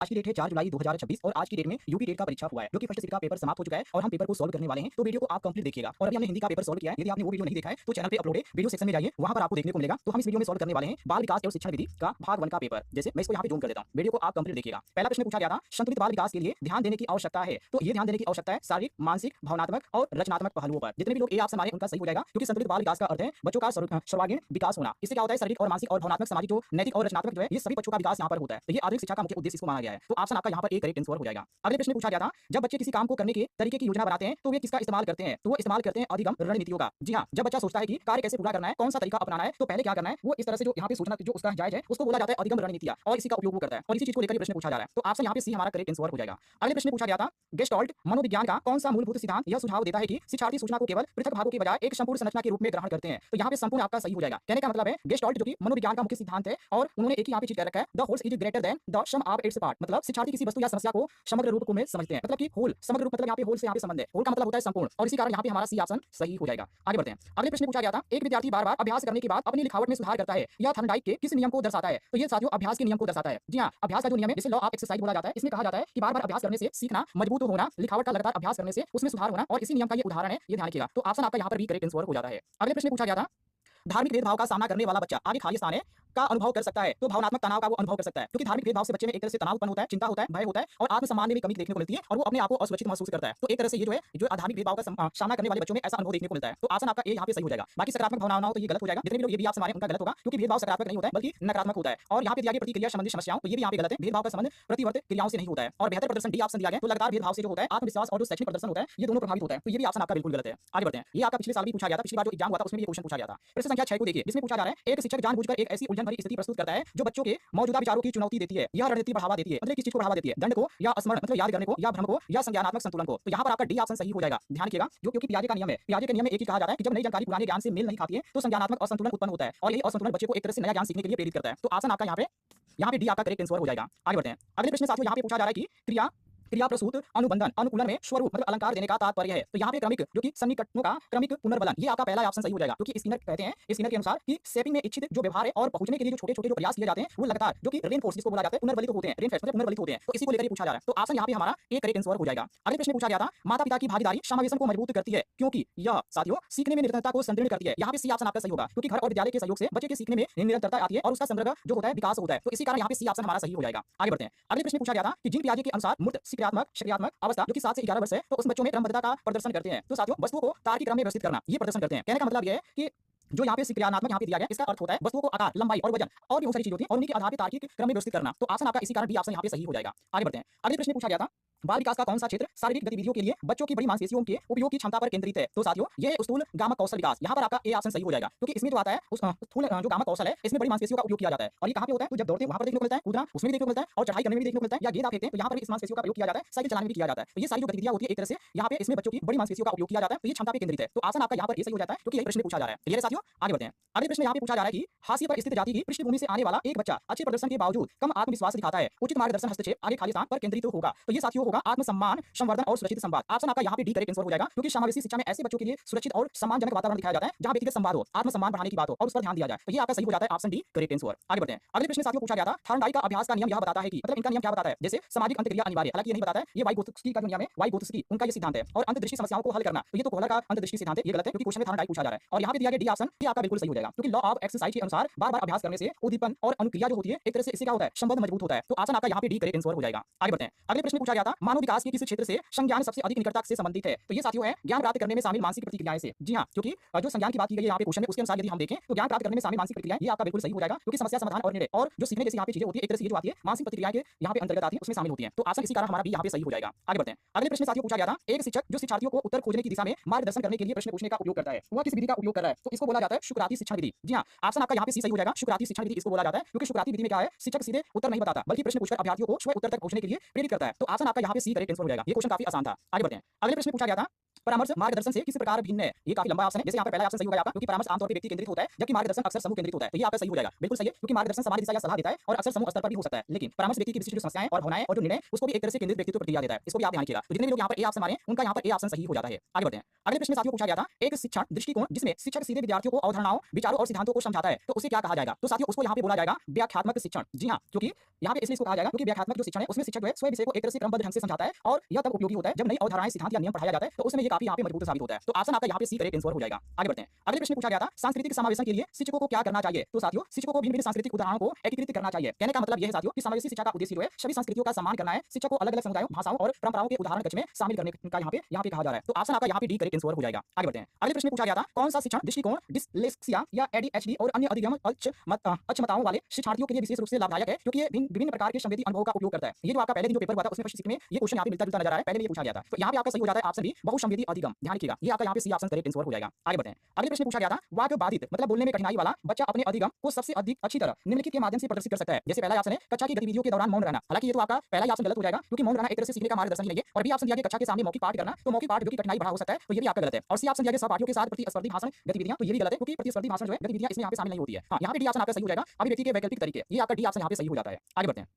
आज की डेट है 4 जुलाई 2026 और आज की डेट में यूपी टेट का परीक्षा हुआ है जो कि फर्स्ट सीट का पेपर समाप्त हो चुका है और हम पेपर को सॉल्व करने वाले हैं। तो वीडियो को आप कंप्लीट देखिएगा। और अभी हमने हिंदी का पेपर सॉल्व किया है। यदि आपने वो वीडियो नहीं देखा है तो चैनल पे अपलोड है, वीडियो सेक्शन में जाइए, वहां पर आपको देखने को मिलेगा। तो हम इस वीडियो में सॉल्व करने वाले हैं बाल विकास और शिक्षा विधि का भाग 1 का पेपर। जैसे मैं इसको यहाँ पे जूम कर देता हूँ, वीडियो को आप कंप्लीट देखिएगा। पहला प्रश्न पूछा गया था, संतुलित बाल विकास के लिए ध्यान देने की आवश्यकता है। तो ये ध्यान देने की आवश्यकता है शारीरिक, मानसिक, भावनात्मक और रचनात्मक पहलुओं पर। जितने भी लोग ए ऑप्शन मारे उनका सही हो जाएगा, क्योंकि संतुलित बाल विकास का अर्थ है बच्चों का सर्वांगीण विकास होना। इससे क्या होता है, शारीरिक और मानसिक और भावनात्मक, सामाजिक, जो नैतिक और रचनात्मक जो है, ये सभी बच्चों का विकास यहाँ पर होता है। तो ये आधुनिक शिक्षा का मुख्य उद्देश्य इसको माना गया है। तो ऑप्शन आपका यहाँ पर एक करेक्ट आंसर हो जाएगा। अगले प्रश्न पूछा गया था, जब बच्चे किसी काम को करने के तरीके की योजना बनाते हैं तो वे किसका इस्तेमाल करते हैं। तो वो इस्तेमाल करते हैं अधिगम रणनीतियों का। जी हाँ, जब बच्चा सोचता है कि कार्य कैसे पूरा करना है, कौन सा तरीका अपनाना है, तो पहले क्या करना है, वो इस तरह से जो यहाँ पे सोचना जो उसका जायज है उसको बोला जाता है अधिगम रणनीतियां, और इसी का उपयोग वो करता है। और इसी चीज को लेकर प्रश्न पूछा जा रहा है। तो ऑप्शन यहाँ पे सी हमारा करेक्ट आंसर हो जाएगा। अगले प्रश्न पूछा गया था, गेस्टॉल्ट मनोविज्ञान का कौन सा मूलभूत सिद्धांत यह सुझाव देता है कि शिक्षार्थी सूचना को केवल पृथक भागों के बजाय एक संपूर्ण संरचना के रूप में ग्रहण करते हैं। तो यहाँ पे संपूर्ण आपका सही हो जाएगा। कहने का मतलब है गेस्टॉल्ट जो कि मनोविज्ञान का मुख्य सिद्धांत है, और उन्होंने एक ही यहाँ पे चीज कह रखा है, the whole's is greater than the sum of its part. मतलब शिक्षार्थी किसी वस्तु या समस्या को समग्र रूप में समझते हैं। मतलब कि होल, समग्र रूप मतलब यहाँ पे होल से यहाँ पे संबंध है, होल का मतलब होता है संपूर्ण, और इसी कारण यहाँ पे हमारा सी ऑप्शन सही हो जाएगा। आगे बढ़ते हैं। अगले प्रश्न पूछा गया था, एक विद्यार्थी बार बार अभ्यास करने के बाद अपनी लिखावट में सुधार करता है, यह थॉर्नडाइक के किस नियम को दर्शाता है। तो ये साथियों अभ्यास के नियम को दर्शाता है। जी हाँ, अभ्यास का जो नियम है, जिसे लॉ ऑफ एक्सरसाइज बोला जाता है, इसमें कहा जाता है कि बार बार अभ्यास करने से सीखना, मजबूत होना, लिखावट का लगातार अभ्यास करने से उसमें सुधार होना, और इसी नियम का ये उदाहरण है, ये ध्यान रखिएगा। तो ऑप्शन आपका यहाँ पर भी करेक्ट आंसर हो जाता है। अगले प्रश्न पूछा गया था, धार्मिक भेदभाव का सामना करने वाला बच्चा आगे खाली स्थान है का अनुभव कर सकता है। तो भावनात्मक तनाव का वो अनुभव कर सकता है, क्योंकि धार्मिक भेदभाव से बच्चे में एक तरह से तनाव उत्पन्न होता है, चिंता होता है, भय होता है, और आत्मसम्मान में भी कमी देखने को मिलती है, और वो अपने आप को असुरक्षित महसूस करता है। तो एक तरह से ये जो है, जो धार्मिक भेदभाव का सामना करने वाले बच्चों में ऐसा अनुभव देखने को मिलता है। तो ऑप्शन आपका ए यहाँ पे सही हो जाएगा। बाकी सकारात्मक भावनाओं हो तो ये गलत हो जाएगा। जितने भी लोग ये भी आप हमारे उनका गलत होगा, क्योंकि भेदभाव सकारात्मक नहीं होता है बल्कि नकारात्मक होता है। और यहाँ पे दिया गया प्रतिक्रिया संबंधी समस्याओं, तो ये भी यहाँ पे गलत है। भेदभाव का संबंध प्रतिवर्त क्रियाओं से नहीं होता है। और बेहतर प्रदर्शन डी ऑप्शन दिया गया, तो लगातार भेदभाव से जो होता है आत्मविश्वास और जो शैक्षणिक प्रदर्शन होता है, ये दोनों प्रभावित होता है। तो ये भी ऑप्शन आपका बिल्कुल गलत है। आगे बढ़ते हैं। ये आपका पिछले साल भी पूछा गया था, पिछली बार जो एग्जाम हुआ था उसमें भी ये क्वेश्चन पूछा गया था। प्रश्न संख्या 6 को देखिए, जिसमें पूछा जा रहा है, एक शिक्षक जानबूझकर एक ऐसी उलझन भरी स्थिति प्रस्तुत करता है जो बच्चों के मौजूदा विचारों की चुनौती देती है। यह रणनीति बढ़ावा देती है, मतलब किस चीज को बढ़ावा देती है, दंड को या स्मरण मतलब याद करने को, या भ्रम को, या संज्ञानात्मक संतुलन को। तो यहाँ पर आपका डी ऑप्शन सही हो जाएगा। ध्यान रखिएगा, जो क्योंकि पियाजे का नियम है, पियाजे के नियम में एक ही कहा जाता है कि जब नई जानकारी पुराने ज्ञान से मेल नहीं खाती है तो संज्ञानात्मक असंतुलन उत्पन्न होता है, और यही असंतुलन बच्चे को एक तरह से नया ज्ञान सीखने के लिए प्रेरित करता है। तो ऑप्शन आपका यहाँ पे डी आपका करेक्ट आंसर हो जाएगा। आगे बढ़ते हैं। अगले प्रश्न साथियों यहाँ पे पूछा जा रहा है कि क्रिया प्रसूत अनुबंधन अनुकूलन में स्वरूप मतलब अलंकार देने का तात्पर्य है। तो यहाँ पे क्रमिक जो कि सन्निकटनों का क्रमिक पुनर्बलन, ये आपका पहला ऑप्शन सही हो जाएगा, क्योंकि स्किनर कहते हैं, स्किनर के अनुसार कि शेपिंग में इच्छित जो व्यवहार है और पहुंचने के लिए जो छोटे-छोटे जो प्रयास किए जाते हैं वो लगातार जो कि रेनफोर्स जिसको बोला जाता है पुनर्बलित होते हैं, रेनफोर्स मतलब पुनर्बलित होते हैं। तो इसी को लेकर पूछा जा रहा है। तो ऑप्शन यहाँ पे हमारा एक करेक्ट आंसर हो जाएगा। अगले प्रश्न पूछा गया था, माता-पिता की भागीदारी समावेशन को मजबूत करती है क्योंकि यह साथियों सीखने में निरंतरता को संदृढ़ करती है। यहाँ पे सी ऑप्शन आपका सही होगा, क्योंकि घर और विद्यालय के सहयोग से बच्चे के सीखने में निरंतरता आती है और उसका समग्र जो होता है विकास होता है। तो इसी कारण यहाँ पे सी ऑप्शन हमारा सही हो जाएगा। आगे बढ़ते हैं। अगले प्रश्न पूछा गया था कि जिन पियाजे के अनुसार मूर्त सक्रियात्मक अवस्था जो कि 7 से 11 वर्ष है, तो उस बच्चों में क्रमबद्धता का प्रदर्शन करते हैं। तो साथियों वस्तुओं को तार्किक क्रम में व्यवस्थित करना, ये प्रदर्शन करते हैं। कहने का मतलब ये है कि जो यहाँ पे सक्रियात्मक यहाँ पे दिया गया, इसका अर्थ होता है वस्तुओं को आकार, लंबाई और वजन और भी बहुत सारी चीजें होती हैं, और उन्हीं के आधार पर तार्किक क्रम में व्यवस्थित करना। तो ऑप्शन आपका इसी कारण डी ऑप्शन यहाँ पे सही हो जाएगा। आगे बढ़ते हैं। अगले प्रश्न पूछा गया था, बाल विकास का कौन सा क्षेत्र शारीरिक गतिविधियों के लिए बच्चों की बड़ी मांसपेशियों के उपयोग की क्षमता पर केंद्रित है। तो साथियों ये स्थूल गामक कौशल विकास, यहाँ पर आपका ए ऑप्शन सही हो जाएगा, क्योंकि इसमें जो आता है उस स्थूल जो गामक कौशल है, इसमें बड़ी मांसपेशियों का उपयोग किया जाता है। और ये कहाँ पे होता है, तो जब दौड़ते हैं वहाँ पर देखने को मिलता है, कूदना उसमें भी देखने को मिलता है, और चढ़ाई करने में भी देखने को मिलता है, या गेंद फेंकते हैं तो यहाँ पर इस मांसपेशियों का उपयोग किया जाता है, साइकिल चलाने में भी किया जाता है। तो ये सारी जो गतिविधियां होती है एक तरह से यहाँ पे इसमें बच्चों की बड़ी मांसपेशियों का उपयोग किया जाता है, तो ये क्षमता पे केंद्रित है। तो ऑप्शन आपका यहाँ पर ये सही हो जाता है, क्योंकि यही प्रश्न पूछा जा रहा है। क्लियर है साथियों। आगे बढ़ते हैं। अगले प्रश्न यहाँ पे पूछा जा रहा है कि हाशिए पर स्थित जाति की पृष्ठभूमि से आने वाला एक बच्चा अच्छे प्रदर्शन के बावजूद कम आत्मविश्वास दिखाता है, उचित मार्गदर्शन हस्तक्षेप आगे खाली स्थान पर केंद्रित होगा। तो ये साथियों होगा आत्मसम्मान, संवर्धन और सुरक्षित संवाद। ऑप्शन आपका यहाँ पे डी करेक्ट आंसर हो जाएगा, क्योंकि समावेशी शिक्षा में ऐसे बच्चों के लिए सुरक्षित और सम्मानजनक वातावरण दिखाया जाता है जहाँ व्यक्तिगत संवाद हो, आत्मसम्मान बढ़ाने की बात हो और उस पर ध्यान दिया जाए। तो ये आपका सही हो जाता है, ऑप्शन डी करेक्ट आंसर। आगे बढ़ते हैं। अगले प्रश्न साथियों पूछा गया था, थॉर्नडाइक का अभ्यास का नियम यह बताता है कि मतलब इनका नियम क्या बताता है, जैसे सामाजिक अंतर्क्रिया अनिवार्य, हालांकि ये नहीं बताता है, ये वाइगोत्स्की का जो नियम है, वाइगोत्स्की उनका ये सिद्धांत है। और अंतर्दृष्टि समस्याओं को हल करना, तो ये तो कोहलर का अंतर्दृष्टि सिद्धांत है, ये गलत है, क्योंकि क्वेश्चन में थॉर्नडाइक पूछा जा रहा है। और यहाँ पे दिया गया डी ऑप्शन, ये आपका बिल्कुल सही हो जाएगा, क्योंकि लॉ ऑफ एक्सरसाइज के अनुसार बार बार अभ्यास करने से उद्दीपन और अनुक्रिया जो होती है एक तरह से इससे क्या होता है, संबंध मजबूत होता है। तो ऑप्शन आपका यहाँ पे डी करेक्ट आंसर हो जाएगा। आगे बढ़ते हैं। अगले प्रश्न पूछा गया था, मानव विकास के किस क्षेत्र से संज्ञान सबसे अधिक निकटता से संबंधित है। तो ये साथियों है ज्ञान प्राप्त करने में शामिल मानसिक प्रतिक्रियाएं से। जी हाँ, क्योंकि जो संज्ञान की बात की गई है यहाँ पे क्वेश्चन में, उसके अनुसार यदि हम देखें तो ज्ञान प्राप्त करने में शामिल मानसिक प्रतिक्रियाएं, ये आपका बिल्कुल सही हो जाएगा, क्योंकि समस्या समाधान और निर्णय और जो सीखने जैसी यहाँ पे चीजें होती है एक तरह से ये जो आती है मानसिक प्रतिक्रियाएं के यहाँ पे अंतर्गत आती है, उसमें शामिल होती है। तो ऑप्शन इसी कारण हमारा भी यहाँ पे सही हो जाएगा। आगे बढ़ते हैं। अगले प्रश्न साथियों पूछा गया था, एक शिक्षक जो शिक्षार्थियों को उत्तर खोजने की दिशा में मार्गदर्शन करने के लिए प्रश्न पूछने का उपयोग करता है, वह किस विधि का उपयोग कर रहा है। तो इसको बोला जाता है सुकराती शिक्षण विधि। जी हाँ, ऑप्शन आपका यहाँ पे सी सही हो जाएगा, सुकराती शिक्षण विधि इसको बोला जाता है, क्योंकि सुकराती विधि में क्या है, शिक्षक सीधे उत्तर नहीं बताता बल्कि प्रश्न पूछकर अभ्यर्थियों को स्वयं उत्तर तक पहुंचने के लिए प्रेरित करता है। तो ऑप्शन आपका यहाँ पे सी करेक्ट आंसर हो जाएगा। ये क्वेश्चन काफी आसान था। आगे बढ़ते हैं। अगले प्रश्न पूछा गया था, परामर्श मार्गदर्शन से किस प्रकार भिन्न है? ये काफी लंबा ऑप्शन है। जैसे यहाँ पे पहला ऑप्शन सही हो गया आपका, क्योंकि परामर्श आमतौर पे व्यक्ति केंद्रित होता है, जबकि मार्गदर्शन अक्सर समूह केंद्रित होता है। तो ये आपका सही हो जाएगा, बिल्कुल सही है, क्योंकि मार्गदर्शन सामान्य दिशा या सलाह देता है और अक्सर समूह स्तर पर भी हो सकता है। लेकिन परामर्श व्यक्ति की विशिष्ट जो समस्याएं और भावनाएं और जो निर्णय उसको भी एक तरह से केंद्रित व्यक्तित्व प्रतिक्रिया देता है। इसको भी आप ध्यान रखिएगा। तो जितने भी लोग यहाँ पर ए ऑप्शन मारे उनका यहाँ पर ए ऑप्शन सही हो जाता है। आगे बढ़ते हैं। अगले प्रश्न में साथियों पूछा गया था एक शिक्षण दृष्टिकोण जिसमें शिक्षक सीधे विद्यार्थियों को अवधारणाओं, विचारों और सिद्धांतों को समझाता है, तो उसे क्या कहा जाएगा? तो साथियों उसको यहाँ पे बोला जाएगा व्याख्यात्मक शिक्षण। जी हाँ, क्योंकि यहाँ पे इसलिए इसको कहा जाएगा क्योंकि व्याख्यात्मक जो शिक्षण है उसमें शिक्षक जो है स्वयं विषय को एक तरह से क्रमबद्ध ढंग से समझाता है और यह तब उपयोगी होता है जब नई अवधारणाएं, सिद्धांत या नियम पढ़ाया जाता है, तो उसमें ये काफी यहाँ पे मजबूत साबित होता है। तो ऑप्शन आपका यहाँ पे सी करेक्ट आंसर हो जाएगा। आगे बढ़ते हैं। अगले प्रश्न में पूछा गया था सांस्कृतिक समावेशन के लिए शिक्षकों को क्या करना चाहिए? तो साथियों शिक्षकों को भिन्न सांस्कृतिक उदाहरणों को एकीकृत करना चाहिए। कहने का मतलब यह है साथियों कि समावेशी शिक्षा का उद्देश्य जो है सभी संस्कृतियों का सम्मान करना है। शिक्षक को अलग अलग समुदायों, भाषाओं और परंपराओं के उदाहरण कक्ष में शामिल करने का यहाँ पे कहा जा रहा है। तो ऑप्शन आपका यहाँ पे डी करेक्ट आंसर हो जाएगा। आगे बढ़ते हैं। अगले प्रश्न में पूछा गया था कौन सा शिक्षण दृष्टिकोण डिस्लेक्सिया या एडीएचडी और अन्य अधिगम अक्षमताओं वाले शिक्षार्थियों के लिए विशेष रूप से लाभदायक है, क्योंकि ये विभिन्न प्रकार के संवेदी अनुभवों का उपयोग करता है। ये जो आपका पहले दिन जो पेपर हुआ था उसमें फर्स्ट में ये क्वेश्चन यहाँ पे मिलता जुलता नजर आ रहा है, पहले भी ये पूछा गया था। तो यहाँ पे आपका सही हो जाता है ऑप्शन बी बहुसंवेदी अधिगम। ध्यान रखिएगा, ये आपका यहाँ पे सी ऑप्शन करेक्ट आंसर हो जाएगा। आगे बढ़ते हैं। अगले प्रश्न में पूछा गया था वाक् बाधित मतलब बोलने में कठिनाई वाला बच्चा अपने अधिगम को सबसे अधिक अच्छी तरह निम्नलिखित के माध्यम से प्रदर्शित कर सकता है। जैसे पहला ऑप्शन है कक्षा की गतिविधियों के दौरान मौन रहना। हालांकि ये तो आपका पहला ऑप्शन गलत हो जाएगा, क्योंकि मौन रहना एक तरह से सीखने का मार्गदर्शन ही नहीं है। और बी ऑप्शन दिया गया कक्षा के सामने मौखिक पाठ करना, तो मौखिक पाठ जो कि कठिनाई बढ़ा हो सकता है, तो ये भी आपका गलत है। और सी ऑप्शन दिया गया सहपाठियों के साथ प्रतिस्पर्धी भाषण गतिविधियां, तो ये भी गलत है, क्योंकि प्रतिस्पर्धी भाषण जो है गतिविधियां इसमें यहाँ पे शामिल नहीं होती है। हाँ, यहाँ पे डी ऑप्शन आपका सही हो जाएगा अभिव्यक्ति के वैकल्पिक तरीके, ये आपका डी ऑप्शन यहाँ पे सही हो जाता है। आगे बढ़ते हैं।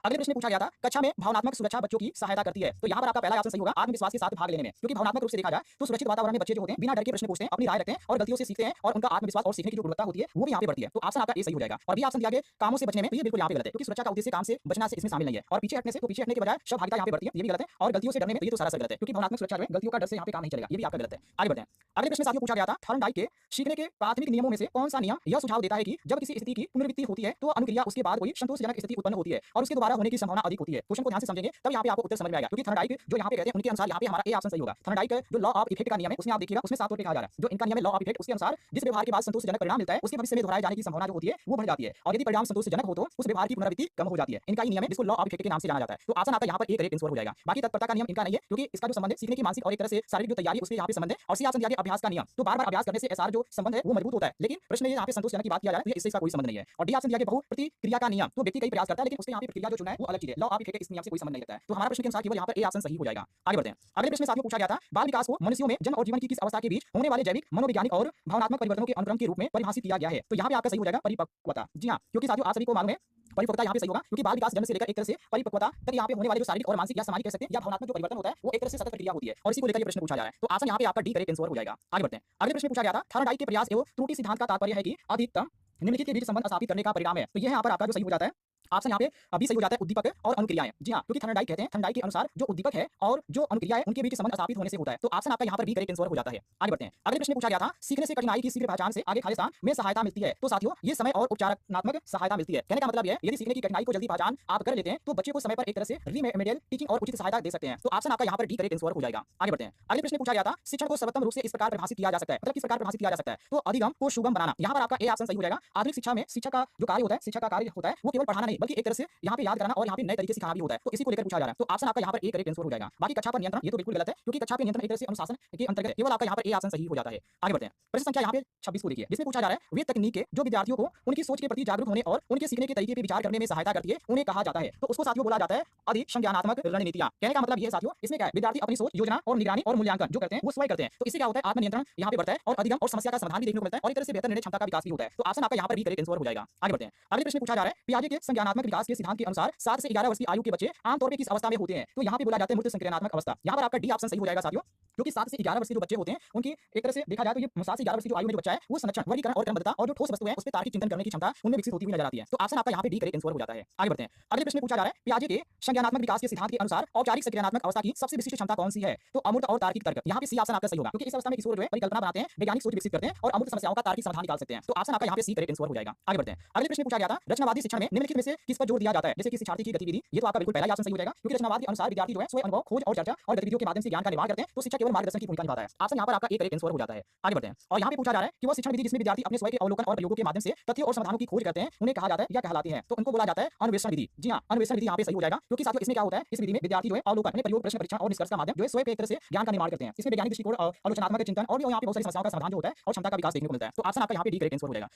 अगले प्रश्न में पूछा गया था कक्षा में भावनात्मक सुरक्षा बच्चों की सहायता करती है। तो यहाँ पर आपका पहला ऑप्शन सही होगा आत्मविश्वास के साथ भाग लेने में, क्योंकि भावनात्मक रूप से देखा जाए तो सुरक्षित वातावरण में बच्चे जो होते हैं बिना डर के प्रश्न पूछते हैं, अपनी राय रखते हैं और गलतियों से सीखते हैं और उनका आत्मविश्वास और सीखने की जो गुणवत्ता होती है वो भी यहाँ पे बढ़ती है। तो ऑप्शन आपका ए सही हो जाएगा। और भी ऑप्शन दिया गया कामों से बचने में, तो ये बिल्कुल यहाँ पे गलत है, क्योंकि सुरक्षा का उद्देश्य काम से बचना से इसमें शामिल नहीं है। और पीछे हटने से, तो पीछे हटने के बजाय सहभागिता यहाँ पे बढ़ती है, ये भी गलत है। और गलतियों से डरने में, तो ये तो सरासर गलत है, क्योंकि भावनात्मक सुरक्षा जो है गलतियों का डर से यहाँ पे काम नहीं चलेगा, ये भी आपका गलत है। आगे बढ़ते हैं। अगले प्रश्न में साथियों पूछा गया था थॉर्नडाइक के सीखने के प्राथमिक नियमों में से कौन सा नियम यह सुझाव देता है कि जब किसी स्थिति की पुनरावृत्ति होती है तो अनुक्रिया उसके बाद कोई संतोषजनक स्थिति उत्पन्न होती है और उसके दोबारा होने की संभावना अधिक होती है। क्वेश्चन को ध्यान से समझेंगे तब यहाँ पे आपको उत्तर समझ में आएगा, क्योंकि थॉर्नडाइक जो यहाँ पे कहते हैं उनके अनुसार यहाँ पे हमारा ए ऑप्शन सही होगा। थॉर्नडाइक जो लॉ ऑफ इफेक्ट का नियम है उसमें आप देखिएगा उसमें साफ तौर पे कहा जा रहा है, जो इनका नियम है लॉ ऑफ इफेक्ट, उसके अनुसार जिस व्यवहार के बाद संतोषजनक परिणाम मिलता है उसके भविष्य में दोहराए जाने की संभावना जो होती है वो बढ़ जाती है, और यदि परिणाम संतोषजनक हो तो उस व्यवहार की पुनरावृत्ति कम हो जाती है। इनका ही नियम है जिसको लॉ ऑफ इफेक्ट के नाम से जाना जाता है। तो ऑप्शन आपका यहाँ पर एक करेक्ट आंसर हो जाएगा। बाकी तत्परता का नियम इनका नहीं है, क्योंकि इसका जो संबंध है सीखने की मानसिक और एक तरह से शारीरिक जो तैयारी उसके यहाँ पे संबंध है। और सी ऑप्शन दिया गया अभ्यास का नियम, तो बार बार अभ्यास करने से एसआर जो संबंध है वो मजबूत होता है। लेकिन प्रश्न ये यहाँ पे संतोषजनक की बात किया जा रहा है, इससे इसका कोई संबंध नहीं है। और डी ऑप्शन दिया गया बहु प्रतिक्रिया का नियम, तो व्यक्ति कई प्रयास करता है लेकिन उसके यहाँ पे प्रतिक्रिया जो चुना है वो अलग चीज है। लॉ ऑफ इफेक्ट इस नियम से कोई संबंध नहीं रखता है। तो हमारा प्रश्न के अनुसार केवल यहाँ पर ए ऑप्शन सही हो जाएगा। आगे बढ़ते हैं। अगले प्रश्न में साथियों पूछा गया था बाल विकास को मनुष्यों में जन्म और जीवन की किस अवस्था के बीच होने वाले जैविक, मनोवैज्ञानिक और भावनात्मक परिवर्तनों के अनुक्रम के रूप में परिभाषित किया गया है। तो यहाँ पे आपका सही हो जाएगा परिपक्वता। जी हाँ, क्योंकि साथियों आप सभी को मालूम है परिपक्वता यहाँ पे सही होगा, क्योंकि बाल विकास जन्म से लेकर एक तरह से परिपक्वता तक यहाँ पे होने वाले जो शारीरिक और मानसिक या सामाजिक कह सकते हैं या भावनात्मक जो परिवर्तन होता है वो एक तरह से सतत प्रक्रिया होती है, और इसी को लेकर ये प्रश्न पूछा जा रहा है। तो ऑप्शन यहाँ पे आपका डी करेक्ट आंसर हो जाएगा। आगे बढ़ते हैं। अगले प्रश्न में पूछा गया था थॉर्नडाइक के प्रयास एवं त्रुटि सिद्धांत का तात्पर्य है कि अधिकतम निम्नलिखित के बीच संबंध स्थापित करने का परिणाम है। तो यह यहाँ पर आपका जो सही हो जाता है ऑप्शन यहाँ पे अभी सही हो जाता है उद्दीपक और अनुक्रियाएं। जी हाँ, क्योंकि थॉर्नडाइक कहते हैं थॉर्नडाइक के अनुसार जो उद्दीपक है और जो अनुक्रिया है उनके बीच संबंध स्थापित होने से होता है। तो ऑप्शन आपका यहाँ पर बी करेक्ट आंसर हो जाता है। आगे बढ़ते हैं। अगले प्रश्न में पूछा गया था सीखने से कठिनाई की शीघ्र पहचान से आगे खालिस्तान में सहायता मिलती है। तो साथियों ये समय और उपचारात्मक सहायता मिलती है। कहने का मतलब है यदि सीखने की कठिनाई को जल्दी पहचान आप कर लेते हैं तो बच्चे को समय पर एक तरह से रीमेडियल टीचिंग और उचित सहायता दे सकते हैं। तो ऑप्शन आपका यहाँ पर डी करेक्ट आंसर हो जाएगा। आगे बढ़ते हैं। अगले प्रश्न में पूछा गया था शिक्षण को सर्वोत्तम रूप से इस प्रकार परिभाषित किया जा सकता है, मतलब किस प्रकार परिभाषित किया जा सकता है? तो अधिगम को सुगम बनाना। यहाँ पर आपका ए ऑप्शन सही हो जाएगा। आधुनिक शिक्षा में शिक्षक का जो कार्य होता है, शिक्षक का कार्य होता है वो केवल पढ़ाना नहीं बल्कि एक तरह से यहाँ पे याद करना और यहाँ पे नए तरीके से सिखाना भी होता है। तो इसी को लेकर पूछा जा रहा है। तो ऑप्शन आपका यहाँ पर ए करेक्ट आंसर हो जाएगा। बाकी कक्षा पर नियंत्रण ये तो बिल्कुल गलत है, क्योंकि कक्षा पे नियंत्रण एक तरह से अनुशासन के अंतर्गत केवल आपका यहाँ पर ए ऑप्शन सही हो जाता है। आगे बढ़ते हैं। प्रश्न संख्या यहाँ पे 26 को देखिए, जिसमें पूछा जा रहा है वे तकनीकें जो विद्यार्थियों को उनकी सोच के प्रति जागरूक होने और उनके सीखने के तरीके पर विचार करने में सहायता करती है उन्हें कहा जाता है। तो उसको साथियों बोला जाता है अधिसंज्ञानात्मक रणनीतियां। कहने का मतलब ये साथियों इसमें क्या है विद्यार्थी अपनी सोच, योजना और निगरानी और मूल्यांकन जो करते हैं वो स्वयं करते हैं। तो इससे क्या होता है आत्मनियंत्रण यहाँ पे बढ़ता है और अधिगम और समस्या का समाधान भी देखने को मिलता है और एक तरह से बेहतर निर्णय क्षमता का विकास भी होता है। तो ऑप्शन आपका यहाँ पर भी करेक्ट आंसर हो जाएगा। आगे बढ़ते हैं। अगले प्रश्न पूछा जा रहा है पियाजे के संज्ञानात्मक विकास के सिद्धांत के अनुसार 7 से 11 वर्ष की आयु के बच्चे आमतौर पर किस अवस्था में होते हैं? तो यहाँ पे बोला जाता है मूर्त संक्रियात्मक अवस्था। यहाँ पर आपका डी ऑप्शन सही हो जाएगा साथियों, क्योंकि 7 से 11 वर्ष के जो बच्चे होते हैं उनकी एक तरह से देखा जाए तो ये 7 से 11 वर्ष की जो आयु में जो बच्चा है वो संरक्षण, वर्गीकरण और क्रमबद्धता और जो ठोस वस्तुएं हैं उस पर तार्किक चिंतन करने की क्षमता उनमें विकसित होती हुई नजर आती है। तो ऑप्शन आपका यहाँ पे डी करेक्ट आंसर हो जाता है। आगे बढ़ते हैं। अगले प्रश्न में पूछा जा रहा है पियाजे के संज्ञानात्मक विकास के सिद्धांत के अनुसार औपचारिक संज्ञानात्मक अवस्था की सबसे विशिष्ट क्षमता कौन सी है? तो अमूर्त और तार्किक तर्क। यहाँ पे सी ऑप्शन आपका सही होगा, क्योंकि इस अवस्था में किशोर जो है परिकल्पना बनाते हैं, वैज्ञानिक सोच विकसित करते हैं और अमूर्त समस्याओं का तार्किक समाधान निकाल सकते हैं। तो ऑप्शन आपका यहाँ पे सी करेक्ट आंसर हो जाएगा। आगे बढ़ते हैं। अगले प्रश्न में पूछा गया था रचनावादी शिक्षण में निम्नलिखित में से किस पर जोर दिया जाता है? जैसे कि शिक्षार्थी की गतिविधि, ये तो आपका बिल्कुल पहला ऑप्शन सही हो जाएगा, क्योंकि रचनावाद के अनुसार विद्यार्थी जो है स्वयं अनुभव, खोज और चर्चा और गतिविधियों के माध्यम से ज्ञान का निर्माण करते हैं, तो शिक्षक केवल मार्गदर्शन की भूमिका निभाता है। ऑप्शन यहाँ पर आपका एक करेक्ट आंसर हो जाता है। आगे बढ़ते हैं। और यहाँ पे पूछा जा रहा है कि वो शिक्षण विधि जिसमें विद्यार्थी अपने स्वयं के अवलोकन और प्रयोगों के माध्यम से तथ्यों और समाधानों की खोज करते हैं उन्हें कहा जाता है या कहलाती है? तो उनको बोला जाता है अन्वेषण विधि। जी हाँ, अन्वेषण विधि यहाँ पे सही हो जाएगा, क्योंकि साथियों इसमें क्या होता है इस विधि में विद्यार्थी जो है अवलोकन, अपने प्रयोग, प्रश्न, परीक्षण और निष्कर्ष का माध्यम जो है स्वयं एक तरह से ज्ञान का निर्माण करते हैं। इसमें वैज्ञानिक दृष्टिकोण, आलोचनात्मक चिंतन और यहाँ पे बहुत सारी समस्याओं का समाधान जो होता है और क्षमता का विकास देखने को मिलता है। तो ऑप्शन आपका यहाँ पे डी करेक्ट आंसर हो जाएगा।